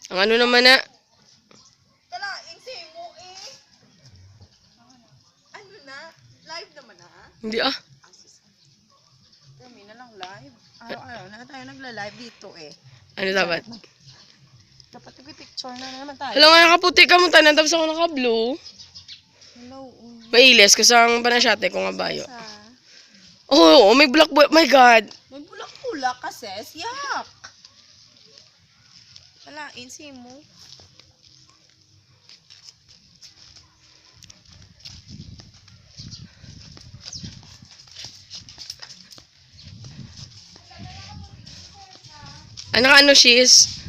Ang ano naman na. Kalain si mo eh. Ano na? Live naman na? Hindi ah. Kami na lang live. Araw-araw na tayo nagla-live dito eh. Ano dapat? Dapat picture na naman tayo. Hello nga, nakaputi ka mo tanan, tapos ako naka-blue. Hello. Mailes, kasang panasyate ko nga bayo. Sa... Oh, may black boy. My God. May bulak-bulak kasi. Yak! Kalain si mo. Ano ka ano, sis?